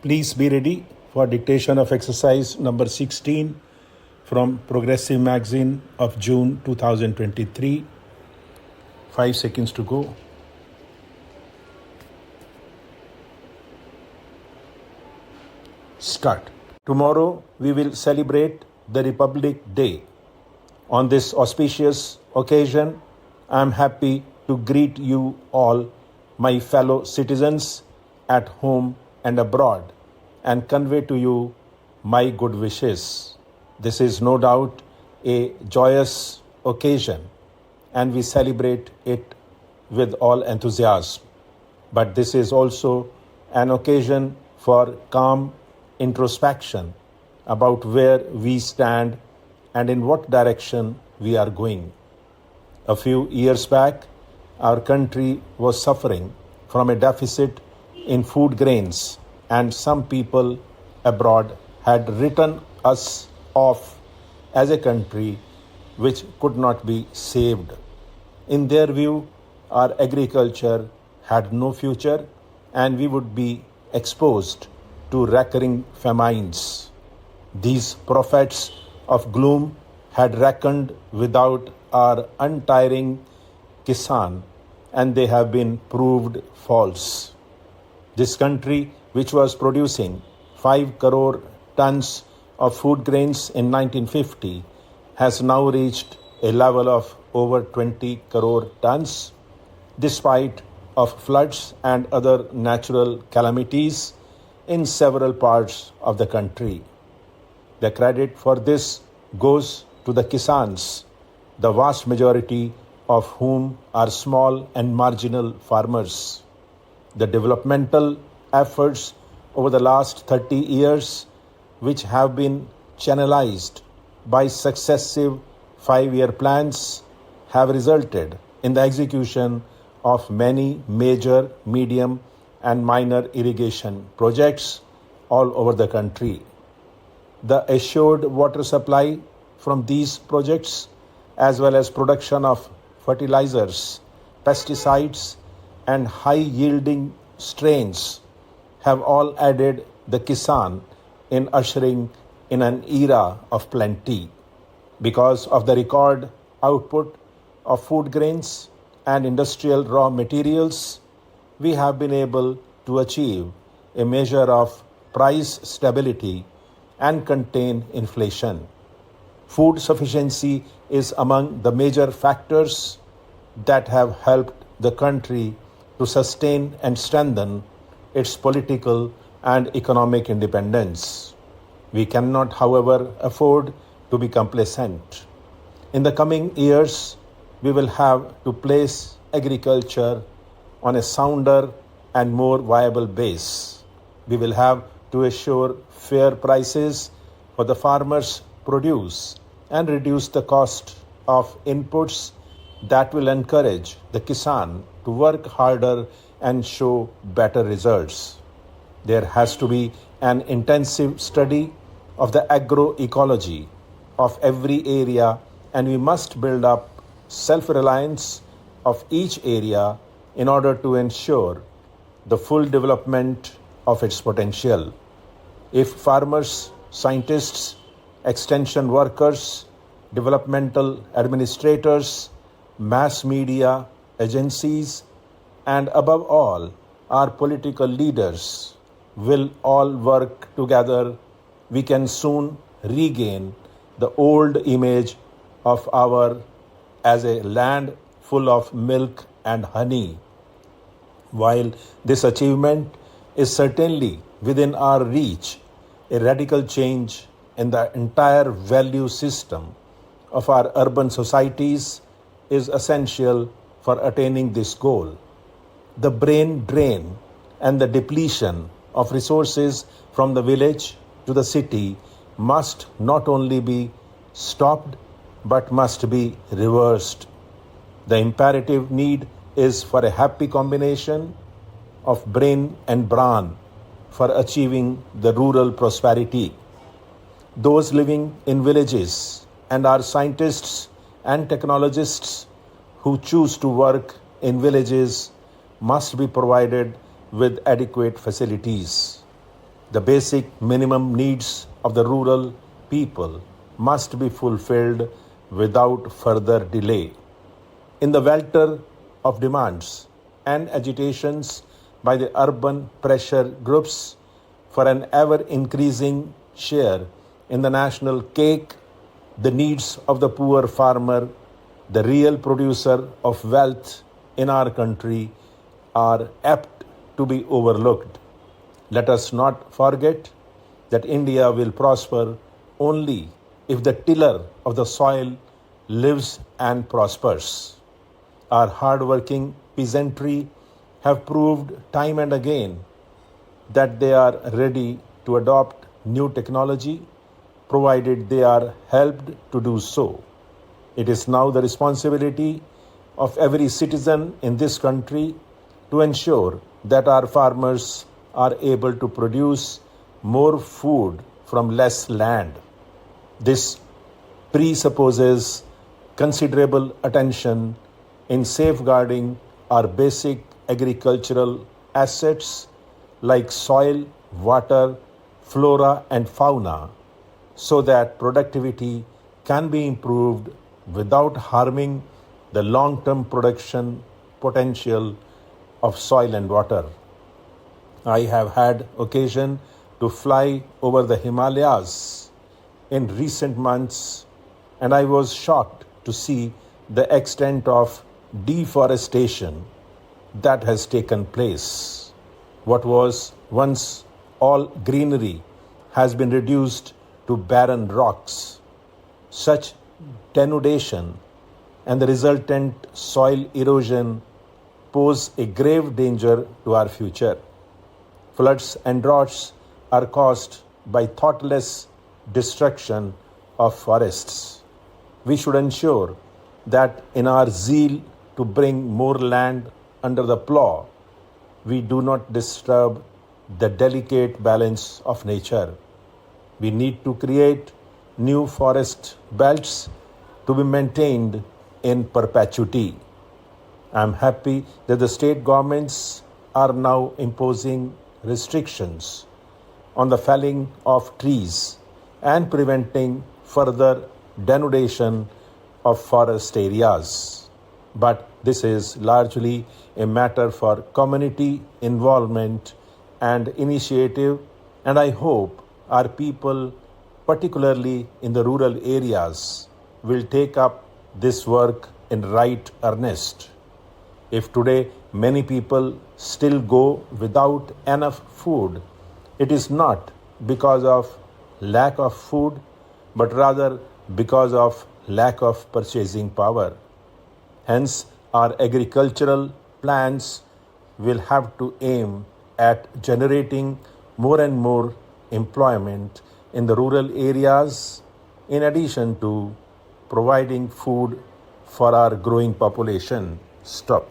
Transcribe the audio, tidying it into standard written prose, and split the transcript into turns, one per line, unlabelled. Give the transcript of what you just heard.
Please be ready for dictation of exercise number 16 from Progressive Magazine of June 2023. 5 seconds to go. Start. Tomorrow we will celebrate the Republic Day. On this auspicious occasion, I am happy to greet you all, my fellow citizens at home and abroad, and convey to you my good wishes. This is no doubt a joyous occasion, and we celebrate it with all enthusiasm. But this is also an occasion for calm introspection about where we stand and in what direction we are going. A few years back, our country was suffering from a deficit in food grains, and some people abroad had written us off as a country which could not be saved. In their view, our agriculture had no future and we would be exposed to recurring famines. These prophets of gloom had reckoned without our untiring Kisan, and they have been proved false. This country, which was producing 5 crore tons of food grains in 1950, has now reached a level of over 20 crore tons, despite of floods and other natural calamities in several parts of the country. The credit for this goes to the Kisans, the vast majority of whom are small and marginal farmers. The developmental efforts over the last 30 years, which have been channelized by successive 5-year plans, have resulted in the execution of many major, medium, and minor irrigation projects all over the country. The assured water supply from these projects, as well as production of fertilizers, pesticides, and high-yielding strains, have all aided the Kisan in ushering in an era of plenty. Because of the record output of food grains and industrial raw materials, we have been able to achieve a measure of price stability and contain inflation. Food sufficiency is among the major factors that have helped the country to sustain and strengthen its political and economic independence. We cannot, however, afford to be complacent. In the coming years, we will have to place agriculture on a sounder and more viable base. We will have to assure fair prices for the farmers' produce and reduce the cost of inputs that will encourage the Kisan to work harder and show better results. There has to be an intensive study of the agroecology of every area, and we must build up self-reliance of each area in order to ensure the full development of its potential. If farmers, scientists, extension workers, developmental administrators, mass media agencies, and above all, our political leaders will all work together, we can soon regain the old image of our as a land full of milk and honey. While this achievement is certainly within our reach, a radical change in the entire value system of our urban societies is essential for attaining this goal. The brain drain and the depletion of resources from the village to the city must not only be stopped but must be reversed. The imperative need is for a happy combination of brain and brawn for achieving the rural prosperity. Those living in villages and our scientists and technologists who choose to work in villages must be provided with adequate facilities. The basic minimum needs of the rural people must be fulfilled without further delay. In the welter of demands and agitations by the urban pressure groups for an ever increasing share in the national cake, the needs of the poor farmer, the real producer of wealth in our country, are apt to be overlooked. Let us not forget that India will prosper only if the tiller of the soil lives and prospers. Our hard-working peasantry have proved time and again that they are ready to adopt new technology, provided they are helped to do so. It is now the responsibility of every citizen in this country to ensure that our farmers are able to produce more food from less land. This presupposes considerable attention in safeguarding our basic agricultural assets like soil, water, flora, and fauna, so that productivity can be improved without harming the long-term production potential of soil and water. I have had occasion to fly over the Himalayas in recent months, and I was shocked to see the extent of deforestation that has taken place. What was once all greenery has been reduced to barren rocks. Such denudation and the resultant soil erosion pose a grave danger to our future. Floods and droughts are caused by thoughtless destruction of forests. We should ensure that in our zeal to bring more land under the plough, we do not disturb the delicate balance of nature. We need to create new forest belts to be maintained in perpetuity. I am happy that the state governments are now imposing restrictions on the felling of trees and preventing further denudation of forest areas. But this is largely a matter for community involvement and initiative, and I hope our people, particularly in the rural areas, will take up this work in right earnest. If today many people still go without enough food, it is not because of lack of food, but rather because of lack of purchasing power. Hence, our agricultural plans will have to aim at generating more and more employment in the rural areas, in addition to providing food for our growing population. Stop.